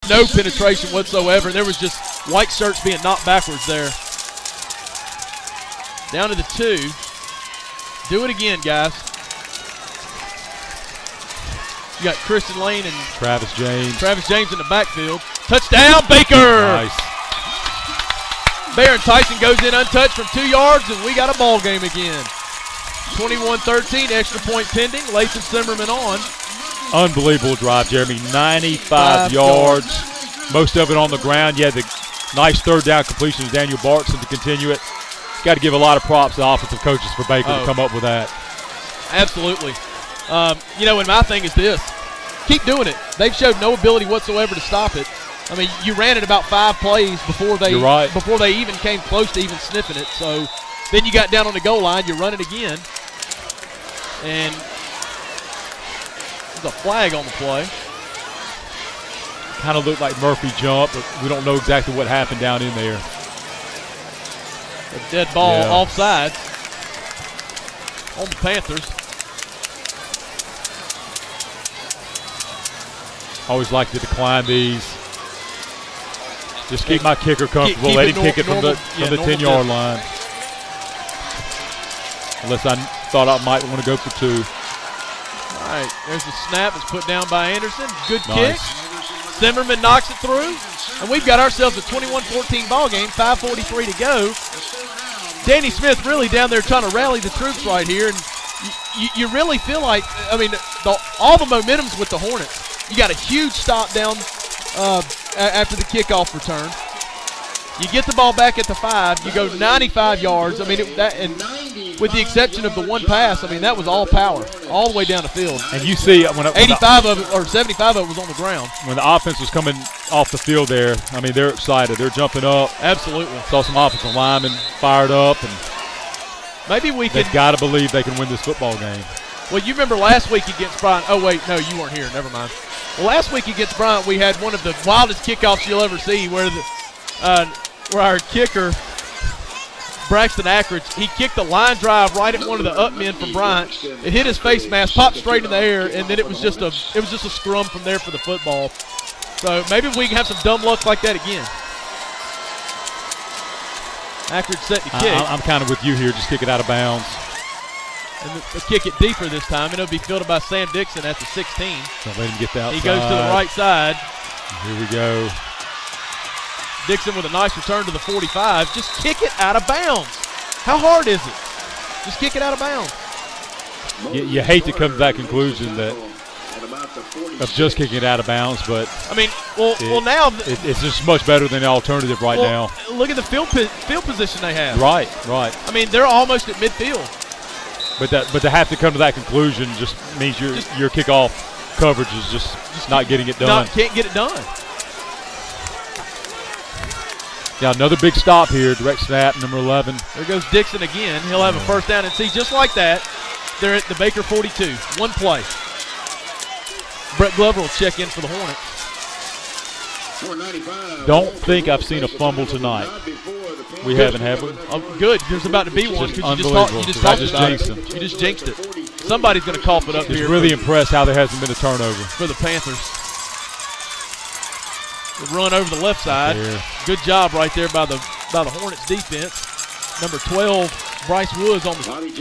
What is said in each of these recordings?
No penetration whatsoever. There was just white shirts being knocked backwards there. Down to the 2. Do it again, guys. You got Christian Lane and Travis James in the backfield. Touchdown, Baker! Nice. Berron Tyson goes in untouched from 2 yards, and we got a ball game again. 21-13, extra point pending. Latham Zimmerman on. Unbelievable drive, Jeremy. 95 yards. Most of it on the ground. You had the nice third down completion to Daniel Bartson to continue it. Got to give a lot of props to the offensive coaches for Baker to come up with that. Absolutely. And my thing is this. Keep doing it. They've showed no ability whatsoever to stop it. I mean, you ran it about 5 plays before they even came close to even sniffing it. So then you got down on the goal line, you run it again. And there's a flag on the play. Kind of looked like Murphy jumped, but we don't know exactly what happened down in there. A dead ball offside on the Panthers. Always like to decline these. Just keep my kicker comfortable. Let him kick it from the 10-yard line. Unless I thought I might want to go for 2. All right, there's the snap. It's put down by Anderson. Good kick. Zimmerman knocks it through. And we've got ourselves a 21-14 ball game, 5:43 to go. Danny Smith really down there trying to rally the troops right here. And you really feel like, all the momentum's with the Hornets. You got a huge stop down after the kickoff return. You get the ball back at the 5. You go 95 yards. I mean, with the exception of the one pass, I mean, that was all power, all the way down the field. And you see when 85 of it, or 75 of it was on the ground. When the offense was coming off the field there, I mean, they're excited. They're jumping up. Absolutely. Saw some offensive linemen fired up. And maybe they've got to believe they can win this football game. Well, you remember last week against Bryant. Oh, wait, no, you weren't here. Never mind. Well, last week against Bryant, we had one of the wildest kickoffs you'll ever see where our kicker, Braxton Ackridge, he kicked a line drive right at one of the up men from Bryant. It hit his face mask, popped straight in the air, and then it was just a scrum from there for the football. So maybe we can have some dumb luck like that again. Ackridge set to kick. I'm kind of with you here. Just kick it out of bounds. And they'll kick it deeper this time, and it'll be fielded by Sam Dixon at the 16. Don't let him get the outside. He goes to the right side. Here we go. Dixon with a nice return to the 45. Just kick it out of bounds. How hard is it? Just kick it out of bounds. You hate to come to that conclusion of just kicking it out of bounds, but I mean, now it's just much better than the alternative now. Look at the field position they have. Right. I mean, they're almost at midfield. But to have to come to that conclusion just means your kickoff coverage is just not getting it done. Can't get it done. Yeah, another big stop here. Direct snap, number 11. There goes Dixon again. He'll have a first down. And see, just like that, they're at the Baker 42. One play. Brett Glover will check in for the Hornets. Don't think I've seen a fumble tonight. We haven't, have we? Oh, good. There's about to be one because you just jinxed it. Somebody's going to cough it up here. Just really impressed how there hasn't been a turnover. For the Panthers. The run over the left side. Good job right there by the Hornets defense. Number 12, Bryce Woods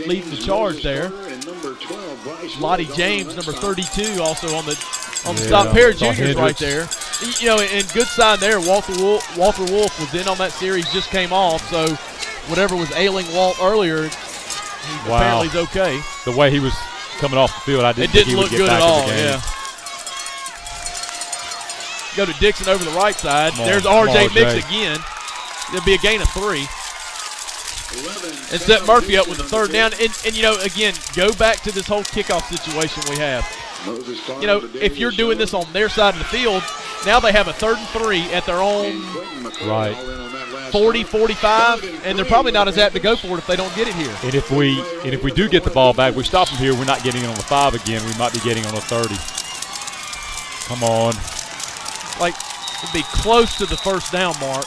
leading the charge there. Lottie James, number 32, also on the stop. Pair of juniors right there. And good sign there. Walter Wolf was in on that series, just came off. So whatever was ailing Walt earlier, apparently he's okay. The way he was coming off the field, I didn't think he would get back in the game. Yeah. Go to Dixon over the right side. There's R.J. Mix again. There'll be a gain of 3. And set Murphy up with the third down. And again, go back to this whole kickoff situation we have. If you're doing this on their side of the field, now they have a 3rd and 3 at their own 40, 45, and they're probably not as apt to go for it if they don't get it here. And if we do get the ball back, we stop them here, we're not getting it on the 5 again. We might be getting on the 30. Come on. Like, it'd be close to the first down mark.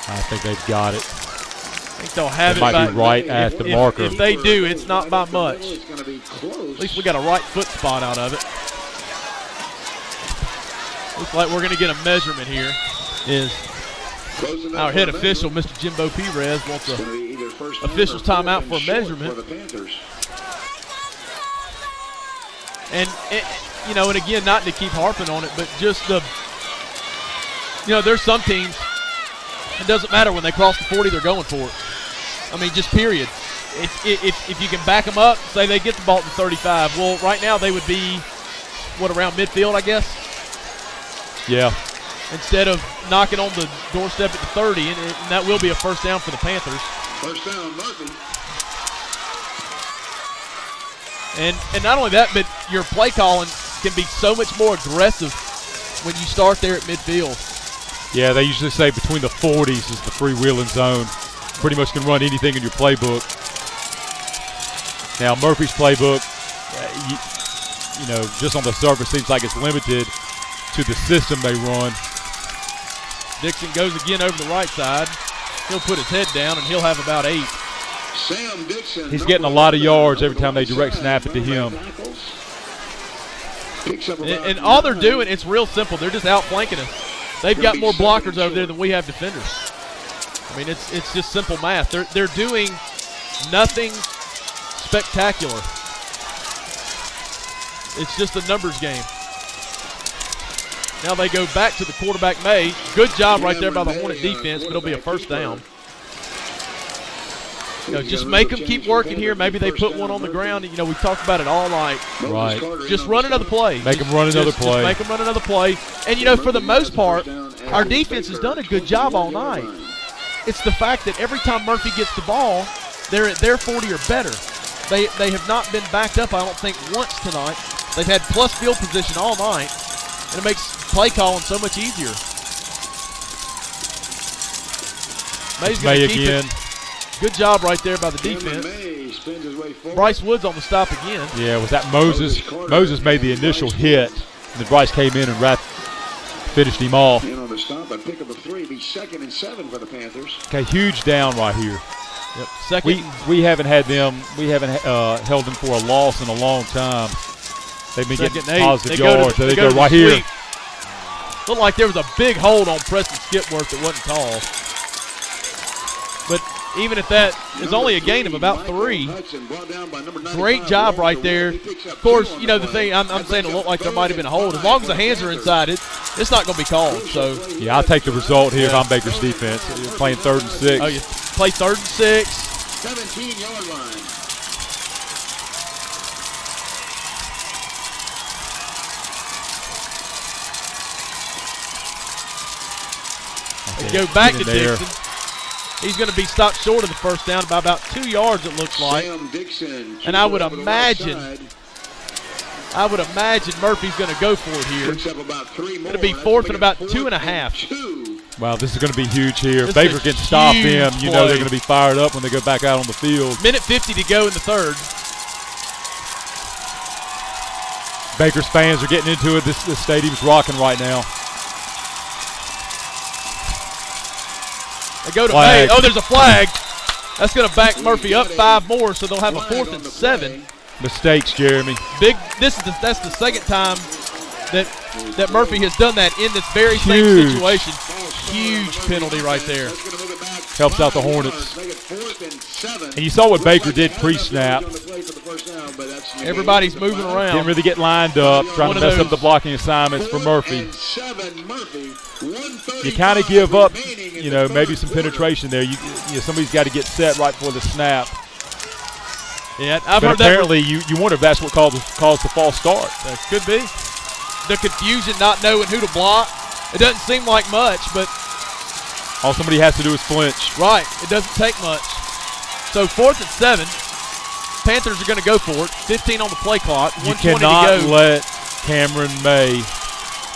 I think they've got it. I think they'll have it might be right at the marker. If they do, it's not by much. At least we got a right foot spot out of it. Looks like we're going to get a measurement here. Is our head official, Mr. Jimbo Perez, wants a official's timeout for a measurement. And, you know, and again, not to keep harping on it, but just the, you know, there's some teams, it doesn't matter when they cross the 40, they're going for it. I mean, just period. If you can back them up, say they get the ball to 35, well, right now they would be, what, around midfield, I guess? Yeah. Instead of knocking on the doorstep at the 30, and that will be a first down for the Panthers. First down, Murphy. And not only that, but your play calling can be so much more aggressive when you start there at midfield. Yeah, they usually say between the 40s is the freewheeling zone. Pretty much can run anything in your playbook. Now, Murphy's playbook, you know, just on the surface seems like it's limited to the system they run. Dixon goes again over the right side. He'll put his head down, and he'll have about 8. Sam Dixon. He's getting a lot of yards every time they direct snap it to him. And all they're doing, it's real simple. They're just outflanking us. They've got more blockers over there than we have defenders. I mean, it's just simple math. They're doing nothing spectacular. It's just a numbers game. Now they go back to the quarterback, May. Good job right there by the Hornet defense, but it'll be a first down. You know, just make them keep working here. Maybe they put one on the ground. You know, we talked about it all night. Right. Just run another play. Make them run another play. Just make them run another play. And, you know, for the most part, our defense has done a good job all night. It's the fact that every time Murphy gets the ball, they're at their 40 or better. They have not been backed up, I don't think, once tonight. They've had plus field position all night, and it makes play calling so much easier. May's going to keep again. it. Good job right there by the defense. Bryce Woods on the stop again. Yeah, was that Moses? Moses made the initial hit, and then Bryce came in and finished him off. In on the stop, but pick up a 3, be 2nd and 7 for the Panthers. Okay, huge down right here. Yep. Second. We haven't had them. We haven't held them for a loss in a long time. They've been getting positive yards. So they go right here. Looked like there was a big hold on Preston Skipworth that wasn't called. But even if that is only a gain of about 3, great job right there. Of course, you know, the thing, I'm saying it looked like there might have been a hold. As long as the hands are inside it, it's not going to be called. So yeah, I'll take the result here if I'm Baker's defense. You're playing 3rd and 6. Oh, you play 3rd and 6. 17-yard line. They go back to Dixon. He's going to be stopped short of the first down by about 2 yards, it looks like. And I would imagine Murphy's going to go for it here. It'll be 4th and about 2.5. Wow, this is going to be huge here. If Baker can stop them, you know they're going to be fired up when they go back out on the field. Minute 50 to go in the 3rd. Baker's fans are getting into it. This stadium's rocking right now. They go to May. Oh, there's a flag. That's going to back Murphy up 5 more, so they'll have a 4th and 7. Mistakes, Jeremy. That's the second time that Murphy has done that in this very same situation. Huge penalty right there. Helps out the Hornets. And you saw what Baker did pre-snap. Everybody's moving around. Didn't really get lined up, trying to mess up the blocking assignments for Murphy. You kind of give up, you know, maybe some penetration there. You know, somebody's got to get set right before the snap. Yeah, I've but heard apparently you wonder if that's what caused the false start. That could be. The confusion, not knowing who to block. It doesn't seem like much, but all somebody has to do is flinch. Right. It doesn't take much. So 4th and 7. Panthers are going to go for it. 15 on the play clock. You cannot let Cameron May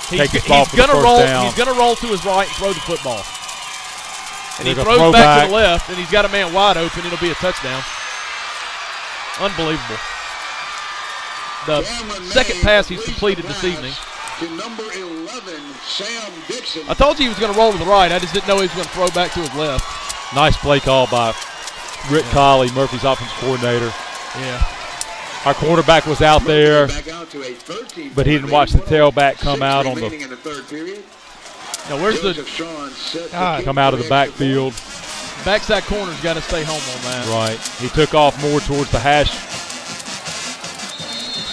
take the ball for the first down. He's going to roll to his right and throw the football. And he throws back to the left, and he's got a man wide open. It'll be a touchdown. Unbelievable. The second pass he's completed this evening. To number 11, Sam Dixon. I told you he was going to roll to the right. I just didn't know he was going to throw back to his left. Nice play call by Rick Colley, Murphy's offensive coordinator. Yeah. Our quarterback was out there, but he didn't watch the tailback come out on the Now where's the come out of the backfield. backside corner's got to stay home on that. Right. He took off more towards the hash.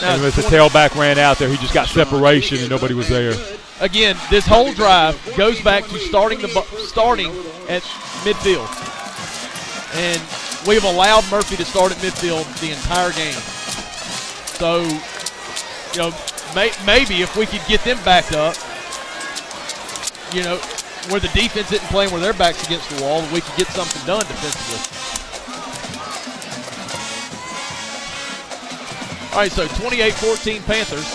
Now And as the tailback ran out there, he just got separation and nobody was there. Again, this whole drive goes back to starting at midfield. And we've allowed Murphy to start at midfield the entire game. So, you know, maybe if we could get them backed up, you know, where the defense isn't playing where their back's against the wall, we could get something done defensively. All right, so 28-14 Panthers.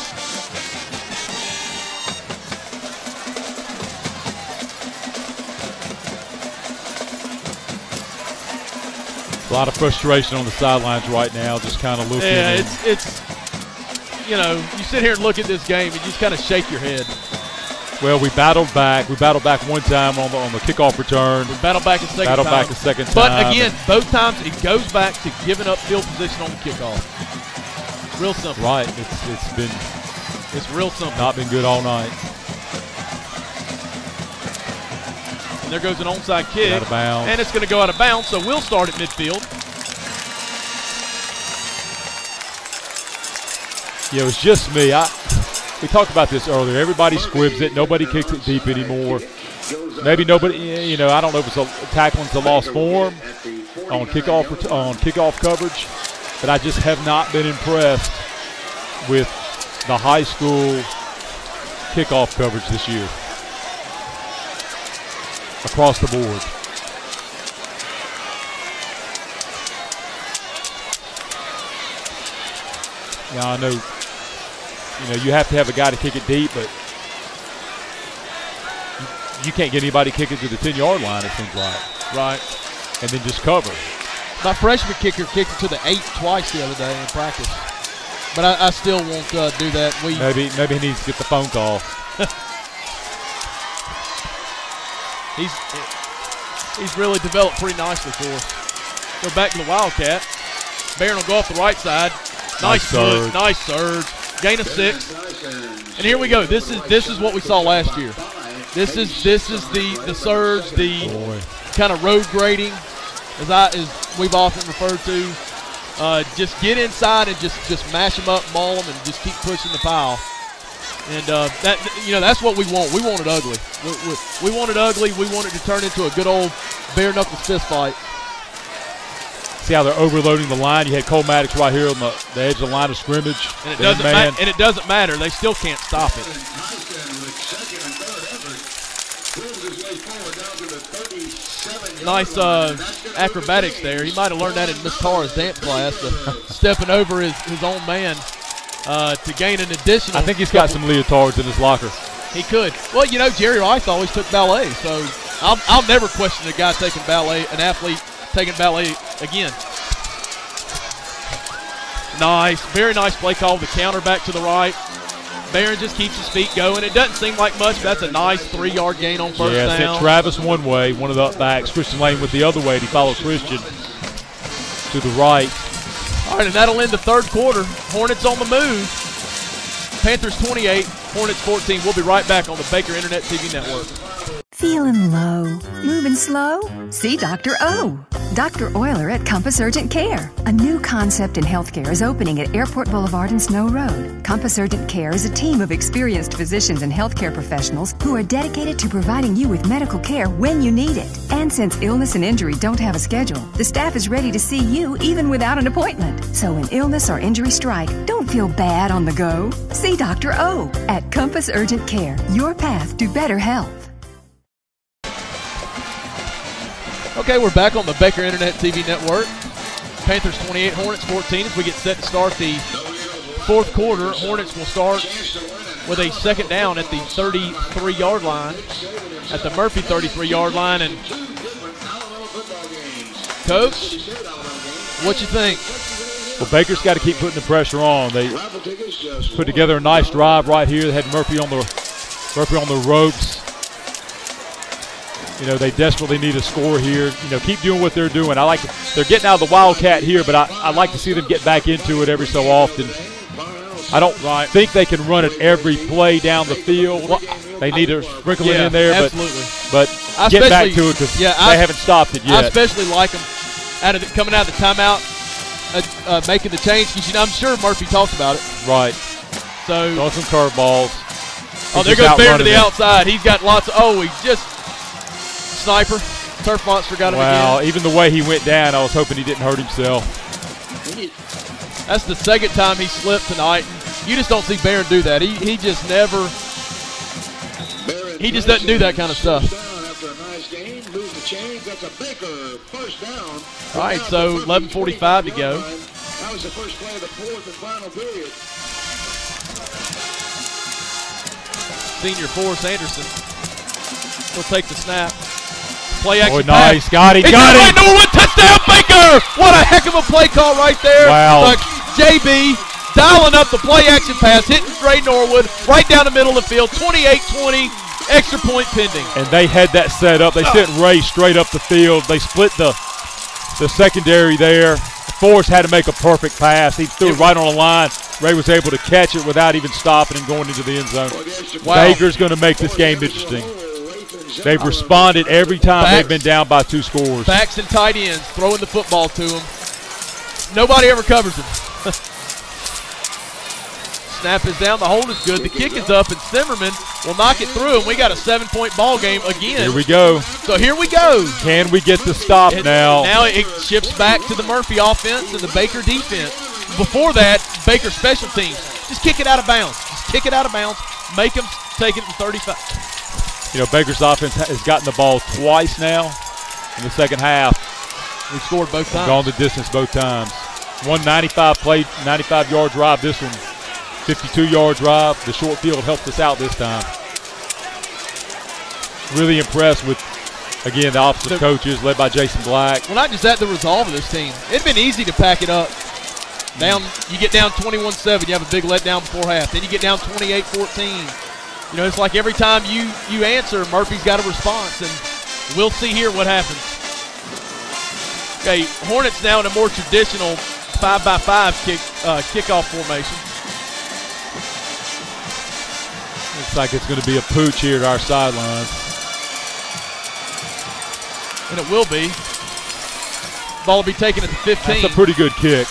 A lot of frustration on the sidelines right now, just kind of looking. Yeah, it's you know, you sit here and look at this game and you just kind of shake your head. Well, we battled back. We battled back one time on the kickoff return. We battled back a second time. Battled back a second time. But again, both times it goes back to giving up field position on the kickoff. Real simple. Right. It's real simple. Not been good all night. And there goes an onside kick. Out of bounds. And it's going to go out of bounds, so we'll start at midfield. Yeah, it was just me. We talked about this earlier. Everybody squibs it. Nobody kicks it deep anymore. Maybe nobody, you know, I don't know if it's tackling's a lost form on kickoff coverage, but I just have not been impressed with the high school kickoff coverage this year across the board. Now I know, you know, you have to have a guy to kick it deep, but you can't get anybody kicking to the 10-yard line, it seems like. Right. And then just cover. My freshman kicker kicked it to the 8 twice the other day in practice. But I still won't do that. Maybe he needs to get the phone call. He's really developed pretty nicely for us. Go back to the Wildcat. Berron will go off the right side. Nice surge. Nice surge. Gain of 6. And here we go. This is what we saw last year. This is the surge, the kind of road grading, as we've often referred to. Just get inside and just mash them up, maul them, and just keep pushing the pile. And that's what we want. We want it ugly. We want it ugly. We want it to turn into a good old bare knuckles fist fight. See how they're overloading the line? You had Cole Maddox right here on the edge of the line of scrimmage. And it doesn't matter. They still can't stop it. Nice acrobatics there. He might have learned that in Miss Tara's dance class, stepping over his own man to gain an additional. I think he's got some leotards in his locker. He could. Well, you know, Jerry Rice always took ballet, so I'll never question a guy taking ballet, an athlete taking ballet again. Nice. Very nice play call. The counter back to the right. Berron just keeps his feet going. It doesn't seem like much, but that's a nice 3-yard gain on first down. Sent Travis one way, one of the up backs. Christian Lane with the other way. He follows Christian to the right. All right, and that'll end the third quarter. Hornets on the move. Panthers 28, Hornets 14. We'll be right back on the Baker Internet TV Network. Feeling low? Moving slow? See Dr. O. Dr. Euler at Compass Urgent Care. A new concept in healthcare is opening at Airport Boulevard and Snow Road. Compass Urgent Care is a team of experienced physicians and healthcare professionals who are dedicated to providing you with medical care when you need it. And since illness and injury don't have a schedule, the staff is ready to see you even without an appointment. So when illness or injury strike, don't feel bad on the go. See Dr. O at Compass Urgent Care, your path to better health. Okay, we're back on the Baker Internet TV Network. Panthers 28, Hornets 14. As we get set to start the fourth quarter, Hornets will start with a second down at the 33-yard line, at the Murphy 33-yard line. And Coach, what you think? Well, Baker's got to keep putting the pressure on. They put together a nice drive right here. They had Murphy on the ropes. You know, they desperately need a score here. You know, keep doing what they're doing. They're getting out of the Wildcat here, but I like to see them get back into it every so often. I don't think they can run it every play down the field. Well, they need to sprinkle it in there, but get back to it because they haven't stopped it yet. I especially like them coming out of the timeout, making the change because I'm sure Murphy talked about it. Right. So throwing some curveballs. Oh, there goes Berron to the outside. He's got lots of. Oh, he just sniper. Turf monster got him again. Wow, even the way he went down, I was hoping he didn't hurt himself. That's the second time he slipped tonight. You just don't see Berron do that. He just never. He just doesn't do that kind of stuff. All right, so 11:45 to go. That was the first play of the fourth and final period. Senior Forrest Anderson will take the snap. Play action nice. Pass. Got it. Got it. Norwood, touchdown, Baker! What a heck of a play call right there. Wow. Like JB dialing up the play action pass, hitting Dre Norwood right down the middle of the field, 28-20, extra point pending. And they had that set up. They sent Ray straight up the field. They split the secondary there. Forrest had to make a perfect pass. He threw it right on the line. Ray was able to catch it without even stopping and going into the end zone. Wow. Baker's going to make this game interesting. They've responded every time they've been down by 2 scores. Backs and tight ends throwing the football to him. Nobody ever covers him. Snap is down. The hold is good. The kick is up, and Zimmerman will knock it through, and we got a 7-point ball game again. Here we go. So here we go. Can we get the stop now? Now it shifts back to the Murphy offense and the Baker defense. Before that, Baker special teams. Just kick it out of bounds. Just kick it out of bounds. Make them take it from 35. You know, Baker's offense has gotten the ball twice now in the second half. We scored both times. Gone the distance both times. 95-yard drive this one. 52-yard drive. The short field helped us out this time. Really impressed with, again, the offensive coaches led by Jason Black. Well, not just that, the resolve of this team. It'd been easy to pack it up. You get down 21-7, you have a big letdown before half. Then you get down 28-14. You know, it's like every time you answer, Murphy's got a response, and we'll see here what happens. Okay, Hornets now in a more traditional 5x5 kickoff formation. Looks like it's going to be a pooch here at our sidelines. And it will be. Ball will be taken at the 15. That's a pretty good kick.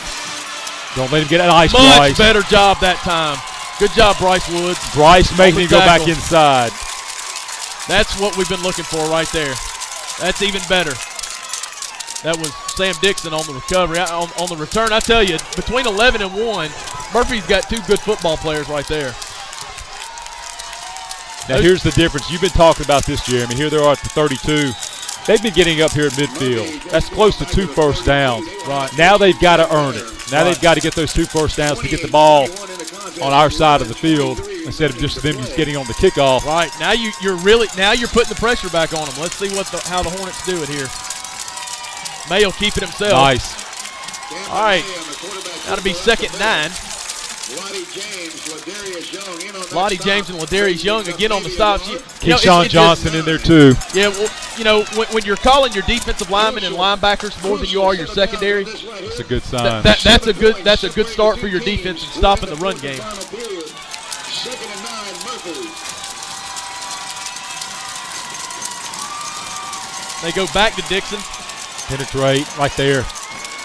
Don't let him get an ice, Much Bryce. better job that time. Good job, Bryce Woods. Bryce making him go back inside. That's what we've been looking for right there. That's even better. That was Sam Dixon on the recovery. On the return, I tell you, between 11 and 1, Murphy's got 2 good football players right there. Now here's the difference. You've been talking about this, Jeremy. Here they are at the 32. They've been getting up here at midfield. That's close to 2 first downs. Right. Now they've got to earn it. Now they've got to get those 2 first downs to get the ball on our side of the field instead of just them just getting on the kickoff. Right. Now you're putting the pressure back on them. Let's see how the Hornets do it here. Mayo keeping himself. Nice. All right. That'll be 2nd and 9. Lottie James and Ladarius Young again on the stops. Keyshawn Johnson in there too. Yeah, well, you know, when you're calling your defensive linemen and linebackers more than you are your secondary, that's a good sign. That's a good start for your defense in stopping the run game. They go back to Dixon. Penetrate right there.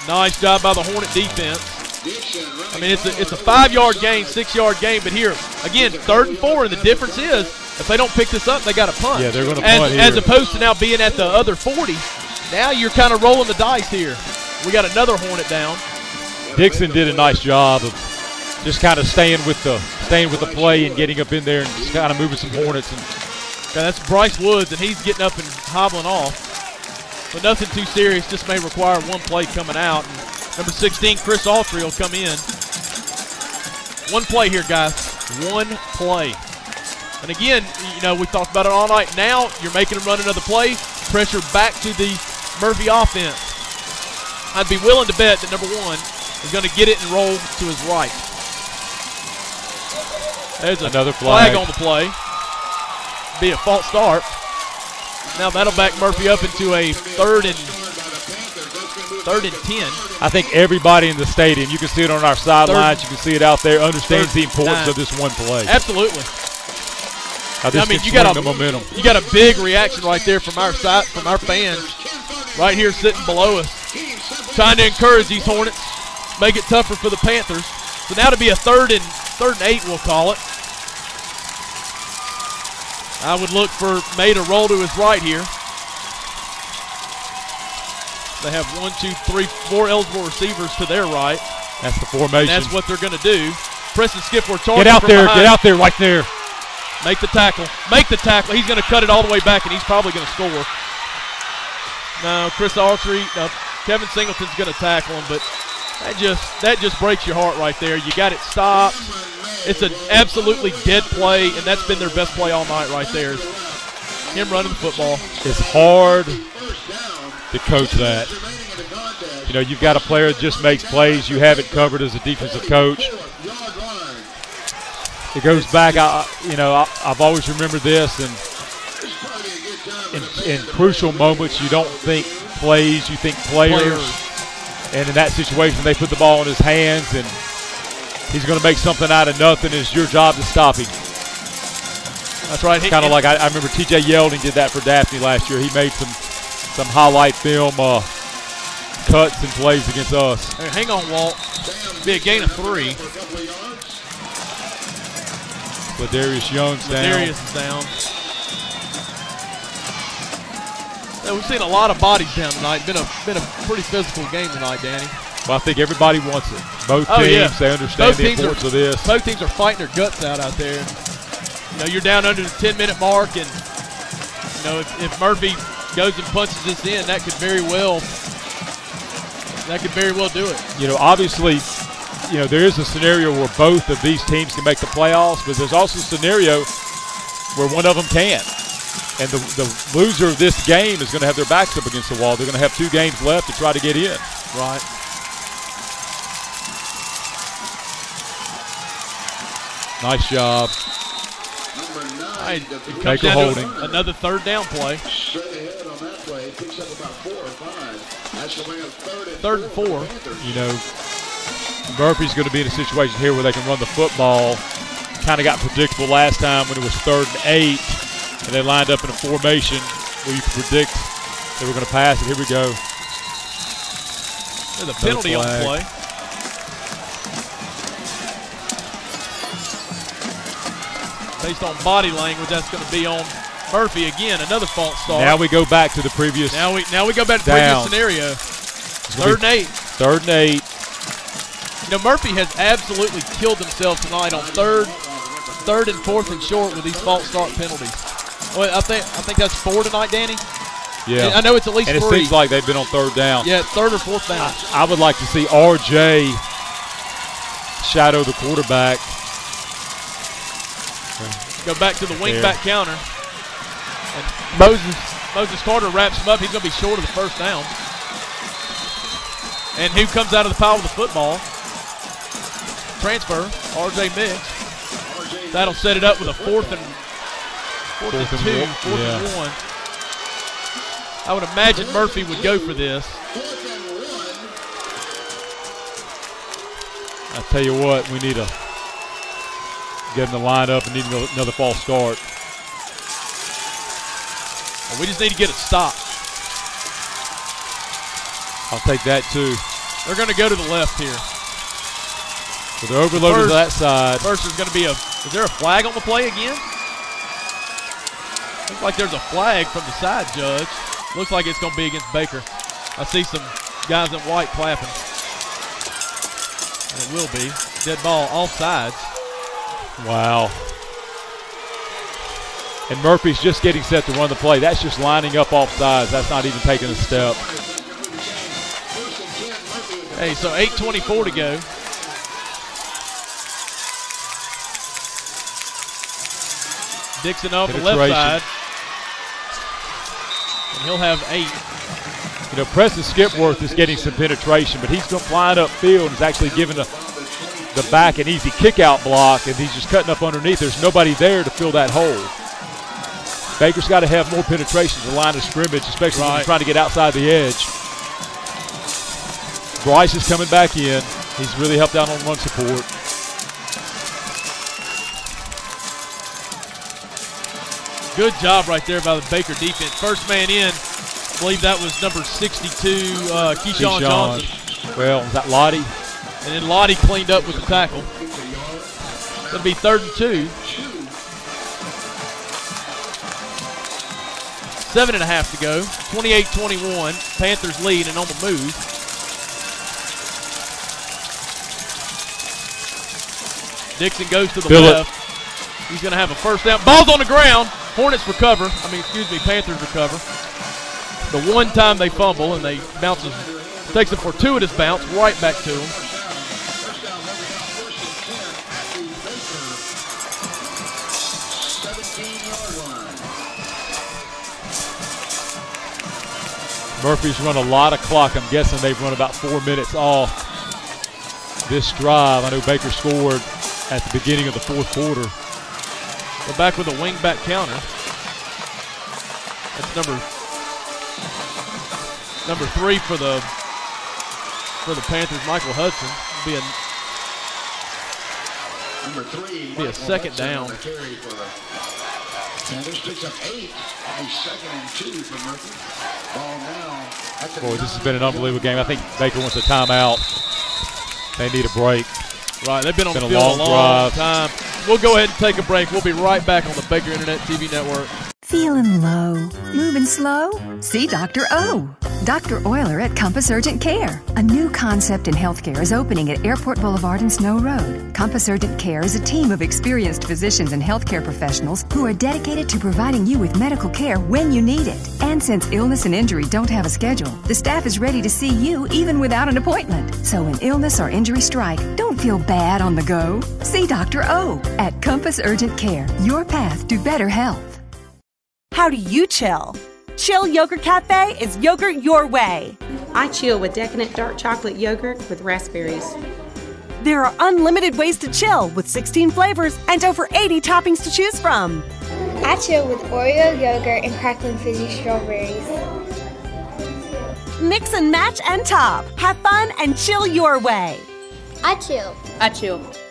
Nice job by the Hornet defense. I mean, it's a 5-yard gain, 6-yard gain, but here, again, 3rd and 4, and the difference is if they don't pick this up, they got to punt. Yeah, they're going to punt here. As opposed to now being at the other 40, now you're kind of rolling the dice here. We got another Hornet down. Dixon did a nice job of just kind of staying with the play and getting up in there and just kind of moving some Hornets. And that's Bryce Woods, and he's getting up and hobbling off. But nothing too serious, just may require one play coming out. And number 16, Chris Autry will come in. One play here, guys. One play. And again, you know, we talked about it all night. Now you're making them run another play. Pressure back to the Murphy offense. I'd be willing to bet that number 1 is going to get it and roll to his right. There's another flag on the play. Be a false start. Now that'll back Murphy up into a third and 10. I think everybody in the stadium, you can see it on our sidelines, you can see it out there, understands the importance of this one play. Absolutely. How this can swing the momentum. You got a big reaction right there from our side, from our fans, right here sitting below us, trying to encourage these Hornets, make it tougher for the Panthers. So now to be a third and 8, we'll call it. I would look for May to roll to his right here. They have 1, 2, 3, 4 eligible receivers to their right. That's the formation. And that's what they're going to do. Preston Skipworth charging. Get out there, behind. get out there, right there. Make the tackle. Make the tackle. He's going to cut it all the way back, and he's probably going to score. No, Chris Autry, Kevin Singleton's going to tackle him, but that just breaks your heart right there. You got it stopped. It's an absolutely dead play, and that's been their best play all night right there. Him running the football. It's hard to coach that. You know, you've got a player that just makes plays. You have it covered as a defensive coach. It goes back, I've always remembered this, and in crucial moments, you don't think plays, you think players. And in that situation, they put the ball in his hands, and he's going to make something out of nothing. It's your job to stop him. That's right. Kind of like I remember T.J. Yeldon did that for Daphne last year. He made some highlight film cuts and plays against us. Hey, hang on, Walt. Be a gain of 3. Ladarius Young's down. Ladarius is down. Yeah, we've seen a lot of bodies down tonight. Been a pretty physical game tonight, Danny. Well, I think everybody wants it. Both teams, they understand the importance of this. Both teams are fighting their guts out there. You're down under the 10-minute mark, and if Murphy goes and punches this in, that could very well do it. Obviously, there is a scenario where both of these teams can make the playoffs, but there's also a scenario where one of them can. And the loser of this game is going to have their backs up against the wall. They're going to have 2 games left to try to get in. Right. Nice job. It comes down holding. to another third down play. Straight ahead on that play. Picks up about 4 or 5. That's the way of third and 4. Murphy's going to be in a situation here where they can run the football. Kind of got predictable last time when it was 3rd and 8, and they lined up in a formation where you could predict they were going to pass it. Here we go. There's a penalty on the play. Based on body language, that's going to be on Murphy again. Another false start. Now we go back to the previous. Now we go back to the previous scenario. 3rd and 8. 3rd and 8. Murphy has absolutely killed themselves tonight on third and 4th and short with these false start penalties. Well, I think that's 4 tonight, Danny. Yeah, I know it's at least 3. And it seems like they've been on 3rd down. Yeah, 3rd or 4th down. I would like to see RJ shadow the quarterback. Go back to the wing-back counter. And Moses Carter wraps him up. He's going to be short of the 1st down. And who comes out of the pile with the football? Transfer, R.J. Miggs. That'll set it up with a 4th and 2, 4th and 1. I would imagine Murphy would go for this. I tell you what, we need to get in the lineup and need another false start. We just need to get it stopped. I'll take that too. They're going to go to the left here. So they're overloaded to that side. First is going to be is there a flag on the play again? Looks like there's a flag from the side judge. Looks like it's going to be against Baker. I see some guys in white clapping. And it will be. Dead ball, all sides. Wow. And Murphy's just getting set to run the play. That's just lining up off sides. That's not even taking a step. Hey, so 8:24 to go. Dixon off the left side. And he'll have 8. Preston Skipworth is getting some penetration, but he's going flying upfield and is actually giving the back an easy kick-out block, and he's just cutting up underneath. There's nobody there to fill that hole. Baker's got to have more penetration to the line of scrimmage, especially when they're trying to get outside the edge. Bryce is coming back in. He's really helped out on run support. Good job right there by the Baker defense. First man in, I believe that was number 62, Keyshawn Johnson. Well, was that Lottie? And then Lottie cleaned up with the tackle. It'll be 3rd and 2. 7.5 to go. 28-21. Panthers lead and on the move. Dixon goes to the left. He's going to have a first down. Ball's on the ground. Hornets recover. Panthers recover. The one time they fumble and they takes a fortuitous bounce right back to him. Murphy's run a lot of clock. I'm guessing they've run about 4 minutes off this drive. I know Baker scored at the beginning of the 4th quarter. We're back with a wing-back counter. That's number 3 for the Panthers, Michael Hudson. Be a second down. Panthers picks up 8. A 2nd and 2 for Murphy. Ball now. Boy, this has been an unbelievable game. I think Baker wants a timeout. They need a break. Right, they've been on the field a long time. We'll go ahead and take a break. We'll be right back on the Baker Internet TV Network. Feeling low? Moving slow? See Dr. O. Dr. Euler at Compass Urgent Care. A new concept in healthcare is opening at Airport Boulevard and Snow Road. Compass Urgent Care is a team of experienced physicians and healthcare professionals who are dedicated to providing you with medical care when you need it. And since illness and injury don't have a schedule, the staff is ready to see you even without an appointment. So when illness or injury strike, don't feel bad on the go. See Dr. O at Compass Urgent Care, your path to better health. How do you chill? Chill Yogurt Cafe is yogurt your way. I chill with decadent dark chocolate yogurt with raspberries. There are unlimited ways to chill with 16 flavors and over 80 toppings to choose from. I chill with Oreo yogurt and crackling fizzy strawberries. Mix and match and top. Have fun and chill your way. I chill.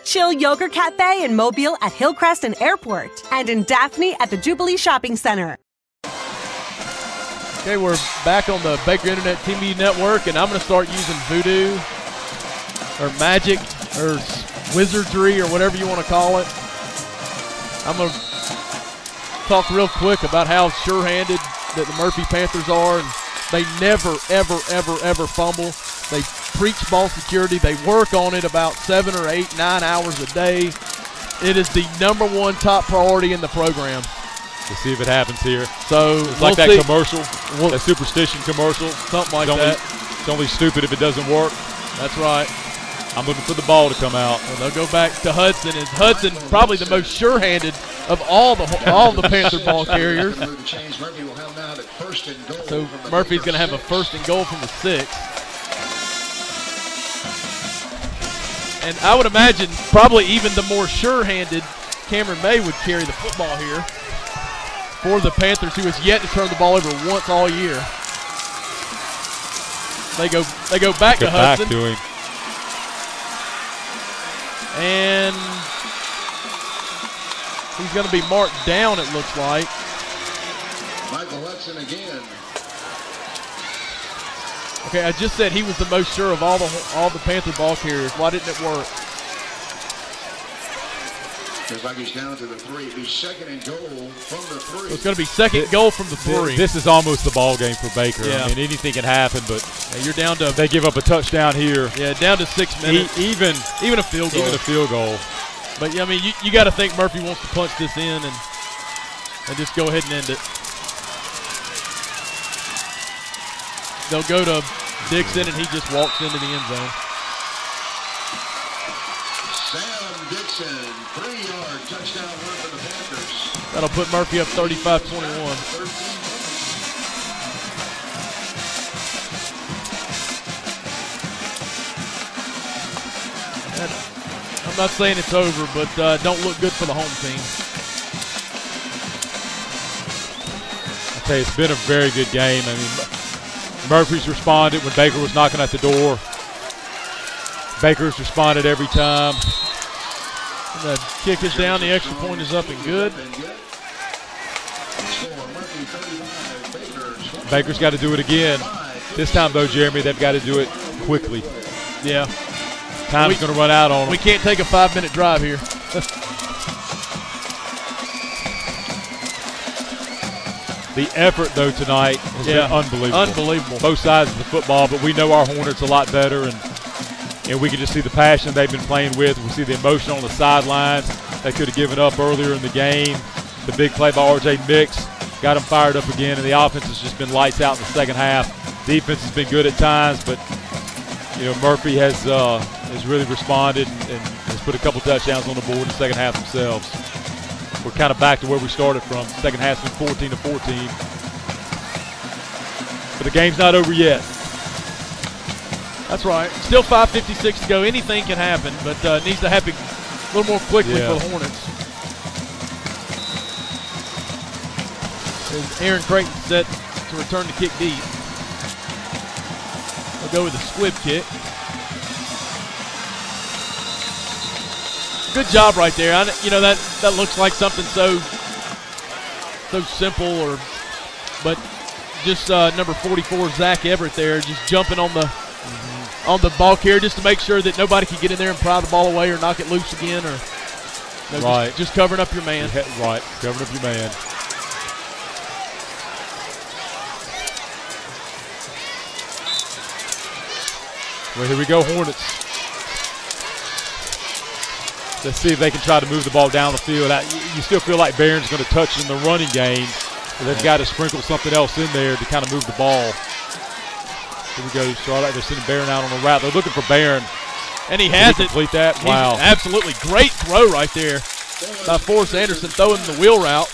Chill Yogurt Cafe in Mobile at Hillcrest and Airport, and in Daphne at the Jubilee Shopping Center. Okay, we're back on the Baker Internet TV Network, and I'm going to start using voodoo or magic or wizardry or whatever you want to call it. I'm going to talk real quick about how sure-handed that the Murphy Panthers are, and they never, ever, ever, ever fumble. They preach ball security. They work on it about 7 or 8, 9 hours a day. It is the #1 top priority in the program. We'll see if it happens here. So it's like that commercial, that superstition commercial. Something like that. It's only stupid if it doesn't work. That's right. I'm looking for the ball to come out. Well, they'll go back to Hudson. And Hudson probably the most sure-handed of all the Panther ball carriers. So Murphy's going to have a 1st and goal from the 6. And I would imagine probably even the more sure-handed Cameron May would carry the football here for the Panthers, who has yet to turn the ball over once all year. They go back to Hudson. Back to him. And he's going to be marked down, it looks like. Michael Hudson again. Okay, I just said he was the most sure of all the Panther ball carriers. Why didn't it work? Looks like he's down to the 3. It'll be 2nd and goal from the 3. So it's going to be 2nd goal from the 3. This is almost the ball game for Baker. Yeah. I mean, anything can happen, but you're down to. They give up a touchdown here. Yeah, down to 6 minutes. Even a field goal. Even a field goal. But I mean, you got to think Murphy wants to punch this in and just go ahead and end it. They'll go to Dixon, and he just walks into the end zone. Sam Dixon, 3-yard touchdown run for the Panthers. That'll put Murphy up 35-21. I'm not saying it's over, but don't look good for the home team. tell you, it's been a very good game. I mean, Murphy's responded when Baker was knocking at the door. Baker's responded every time. And the kick is down. The extra point is up and good. Baker's got to do it again. This time, though, Jeremy, they've got to do it quickly. Yeah. Time's going to run out on them. We can't take a 5-minute drive here. The effort, though, tonight has been unbelievable. Unbelievable. Both sides of the football, but we know our Hornets a lot better, and we can just see the passion they've been playing with. We see the emotion on the sidelines. They could have given up earlier in the game. The big play by R.J. Mix got them fired up again, and the offense has just been lights out in the second half. Defense has been good at times, but Murphy has really responded and has put a couple touchdowns on the board in the second half themselves. We're kind of back to where we started from. Second half's been 14-14. But the game's not over yet. That's right. Still 5:56 to go. Anything can happen, but it needs to happen a little more quickly for the Hornets. As Aaron Creighton set to return the kick deep. They'll go with a squib kick. Good job right there. That looks like something so simple, but just number 44 Zach Everett there, just jumping on the ball carrier just to make sure that nobody can get in there and pry the ball away or knock it loose again, or just covering up your man. Right, covering up your man. Well, here we go, Hornets. Let's see if they can try to move the ball down the field. You still feel like Berron's going to touch in the running game, but they've got to sprinkle something else in there to kind of move the ball. Here we go, Charlotte. They're sending Berron out on a route. They're looking for Berron. And he has it. Complete that. Wow. Absolutely great throw right there by Forrest Anderson, throwing the wheel route.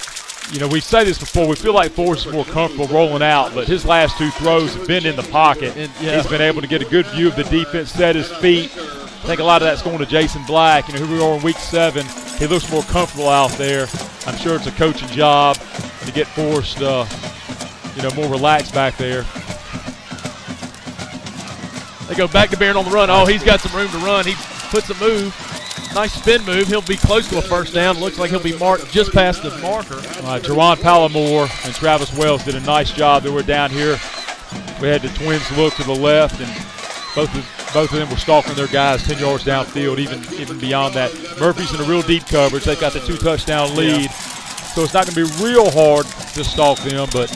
We say this before. We feel like Forrest is more comfortable rolling out, but his last two throws have been in the pocket. He's been able to get a good view of the defense, set his feet. I think a lot of that's going to Jason Black. Here we are in week 7. He looks more comfortable out there. I'm sure it's a coaching job to get Forrest, more relaxed back there. They go back to Berron on the run. Oh, he's got some room to run. He puts a move. Nice spin move. He'll be close to a first down. Looks like he'll be marked just past the marker. Jerron Palomore and Travis Wells did a nice job. They were down here. We had the twins look to the left, and both of them were stalking their guys 10 yards downfield, even beyond that. Murphy's in a real deep coverage. They've got the 2-touchdown lead. So it's not going to be real hard to stalk them, but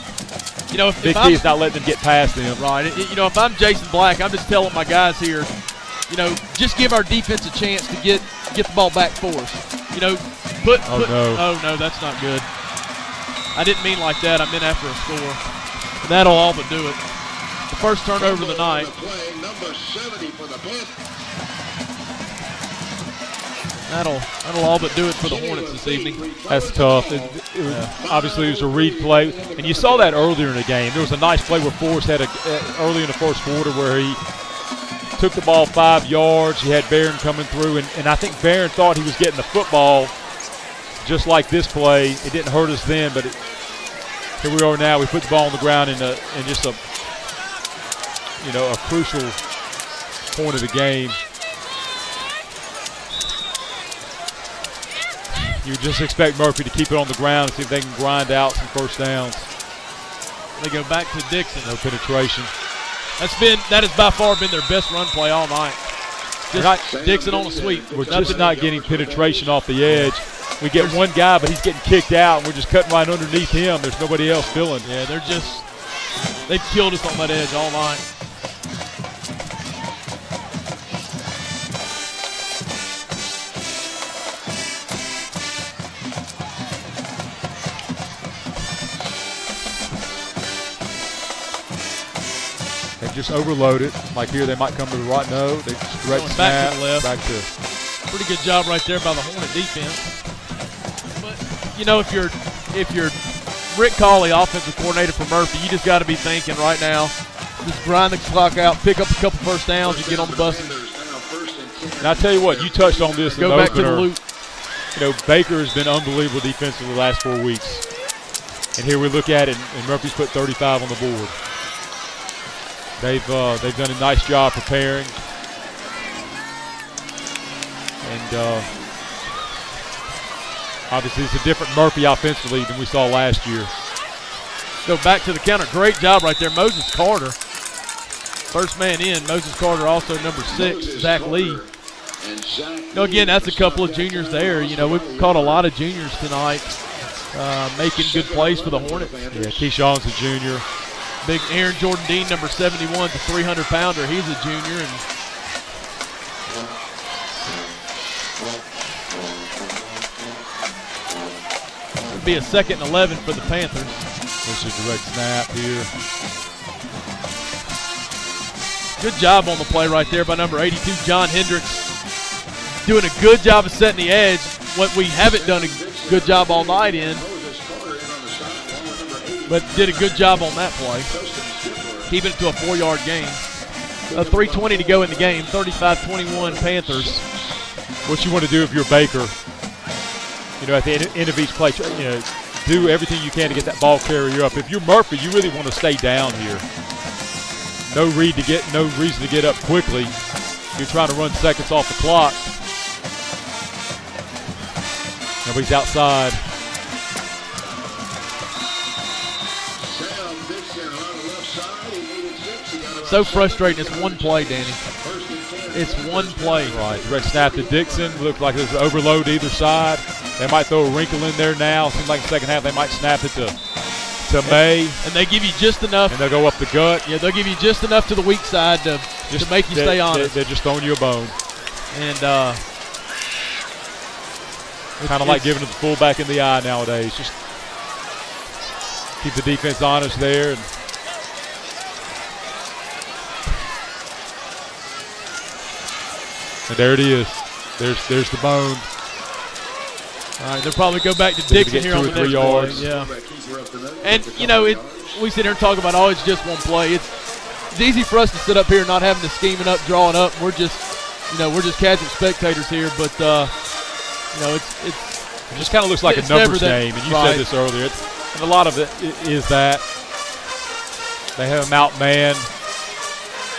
Big D is not letting them get past them. Right. If I'm Jason Black, I'm just telling my guys here, just give our defense a chance to get the ball back for us. No. Oh, no, that's not good. I didn't mean like that. I meant after a score. And that'll all but do it. The first turnover of the night. That'll all but do it for the Hornets this evening. That's tough. Obviously, it was a read play. And you saw that earlier in the game. There was a nice play where Forrest had early in the first quarter where he took the ball 5 yards. He had Berron coming through. And I think Berron thought he was getting the football just like this play. It didn't hurt us then, but here we are now. We put the ball on the ground in just a crucial point of the game. You just expect Murphy to keep it on the ground and see if they can grind out some first downs. They go back to Dixon. No penetration. That has by far been their best run play all night. Just Dixon on a sweep. We're just not getting penetration off the edge. We get one guy, but he's getting kicked out, and we're just cutting right underneath him. There's nobody else filling. Yeah, they've killed us on that edge all night. Just overload it. Like here, they might come to the right. No, they just direct snap. Back to the left. Back to. Pretty good job right there by the Hornet defense. But if you're Rick Cawley, offensive coordinator for Murphy, you just got to be thinking right now, just grind the clock out, pick up a couple first downs, and get on the bus. And I tell you what, you touched on this. Go back to the loop. Baker has been unbelievable defensively the last 4 weeks. And here we look at it, and Murphy's put 35 on the board. They've done a nice job preparing. And obviously it's a different Murphy offensively than we saw last year. Go back to the counter. Great job right there. Moses Carter. First man in. Moses Carter, also number 6, Zach Lee. Again, that's a couple of juniors there. You know, we've caught a lot of juniors tonight making good plays for the Hornets. Yeah, Keyshawn's a junior. Big Aaron Jordan Dean, number 71, the 300-pounder. He's a junior. And it'll be a 2nd and 11 for the Panthers. There's a direct snap here. Good job on the play right there by number 82, John Hendricks. Doing a good job of setting the edge. What we haven't done a good job all night in. But did a good job on that play. Keeping it to a 4-yard gain. 3:20 to go in the game. 35-21 Panthers. What you want to do if you're Baker, you know, at the end of each play, you know, do everything you can to get that ball carrier up. If you're Murphy, you really want to stay down here. No reason to get up quickly. You're trying to run seconds off the clock. Nobody's outside. So frustrating. It's one play, Danny. It's one play. Right. Direct snap to Dixon. Looked like there's an overload either side. They might throw a wrinkle in there now. Seems like the second half they might snap it to May. And they give you just enough. And they'll go up the gut. Yeah, they'll give you just enough to the weak side to make you stay honest. They're just throwing you a bone. And kind of like giving the fullback in the eye nowadays. Just keep the defense honest there. And there it is. There's the bone. All right, they'll probably go back to Dixon here on the next play. Yeah. And, you know, we sit here and talk about, oh, it's just one play. It's easy for us to sit up here not having to scheming up, drawing up. We're just casual spectators here. But, you know, it just kind of looks like a numbers game. And you said this earlier. And a lot of it is that. They have them outmanned.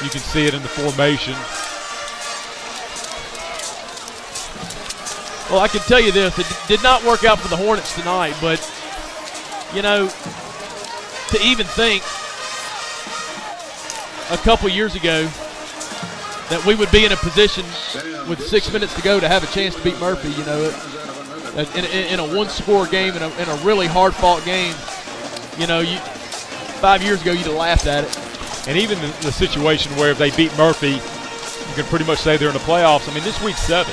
You can see it in the formation. Well, I can tell you this. It did not work out for the Hornets tonight, but, you know, to even think a couple years ago that we would be in a position with 6 minutes to go to have a chance to beat Murphy, you know, in a one-score game, in a really hard-fought game, you know, 5 years ago you'd have laughed at it. And even the situation where if they beat Murphy, you can pretty much say they're in the playoffs. I mean, this week's 7.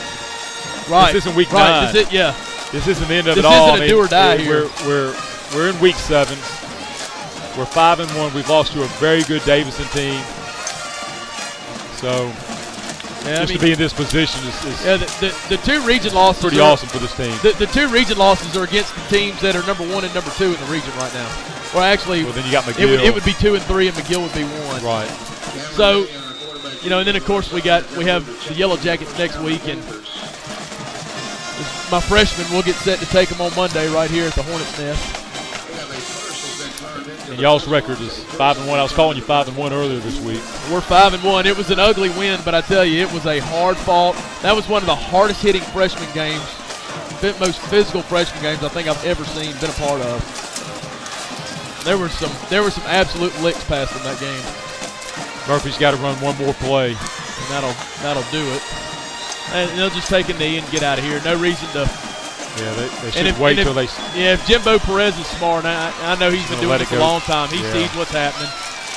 Right. This isn't week 9. This isn't the end of this it all. This isn't a do or die here. We're in week 7. We're 5-1. We've lost to a very good Davidson team. So to be in this position is the 2 region losses pretty awesome for this team. The 2 region losses are against the teams that are number 1 and number 2 in the region right now. Well, actually, then you got McGill. It would be 2 and 3, and McGill would be 1. Right. So, you know, and then of course we have the Yellow Jackets next week, and my freshmen will get set to take them on Monday right here at the Hornets Nest. And y'all's record is 5-1. I was calling you 5-1 earlier this week. We're 5-1. It was an ugly win, but I tell you, it was a hard fought. That was one of the hardest hitting freshman games, most physical freshman games I think I've ever seen, been a part of. There were some absolute licks passed in that game. Murphy's got to run one more play, and that'll do it. And they'll just take a knee and get out of here. No reason to. Yeah, they should wait till they. Yeah, if Jimbo Perez is smart, I know he's been doing this a long time. He sees what's happening.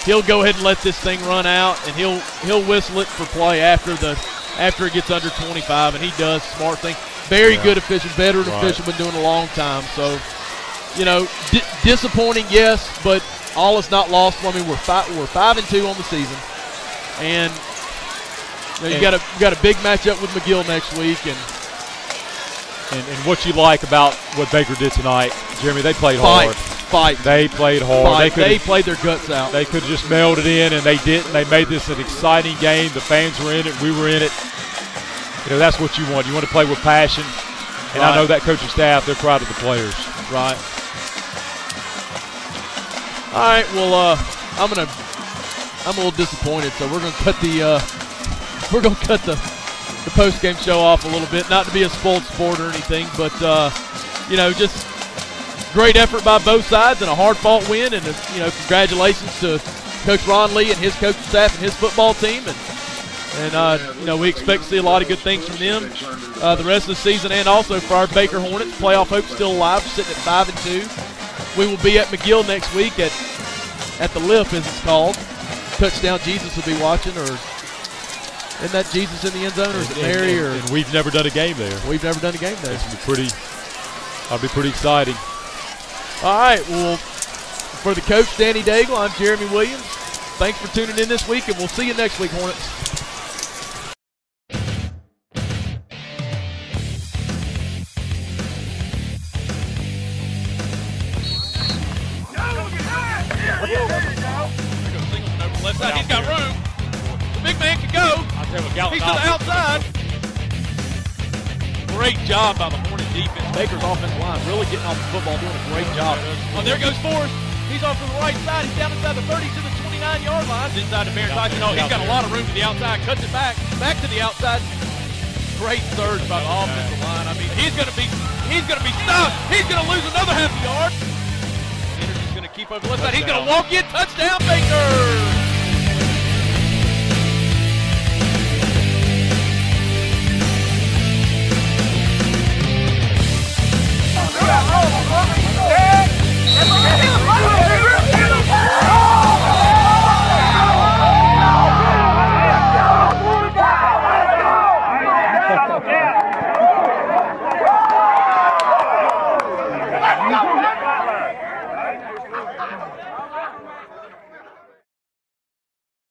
He'll go ahead and let this thing run out, and he'll whistle it for play after it gets under 25, and he does smart thing. Very good official, veteran official, been doing it a long time. So, you know, disappointing, yes, but all is not lost. I mean, we're 5-2 on the season, and. You got a big matchup with McGill next week, and what you like about what Baker did tonight, Jeremy, they played hard. They played hard. They played their guts out. They could have just mailed it in, and they didn't. They made this an exciting game. The fans were in it. We were in it. You know, that's what you want. You want to play with passion, and I know that coaching staff, they're proud of the players. Right. All right, well, I'm a little disappointed, so we're gonna cut the post game show off a little bit. Not to be a spoiled sport or anything, but you know, just great effort by both sides and a hard fought win. And you know, congratulations to Coach Ron Lee and his coaching staff and his football team. And you know, we expect to see a lot of good things from them the rest of the season, and also for our Baker Hornets. Playoff hope still alive, sitting at 5-2. We will be at McGill next week at the Lip, as it's called. Touchdown Jesus will be watching, or isn't that Jesus in the end zone, or is it Mary? And we've never done a game there. We've never done a game there. That'll be pretty exciting. All right, well, for the coach, Danny Daigle, I'm Jeremy Williams. Thanks for tuning in this week, and we'll see you next week, Hornets. Left side, he's got room. The big man can go. He's to the outside. Great job by the Hornet defense. Baker's offensive line really getting off the football, doing a great job. Oh, there goes Forrest. He's off to the right side. He's down inside the 30 to the 29-yard line. Inside to Berron. Tyson. Oh, he's got a lot of room to the outside. Cuts it back to the outside. Great surge by the offensive line. I mean, he's gonna be stopped. He's gonna lose another half a yard. Anderson's gonna keep over the left side. He's gonna walk in. Touchdown, Baker.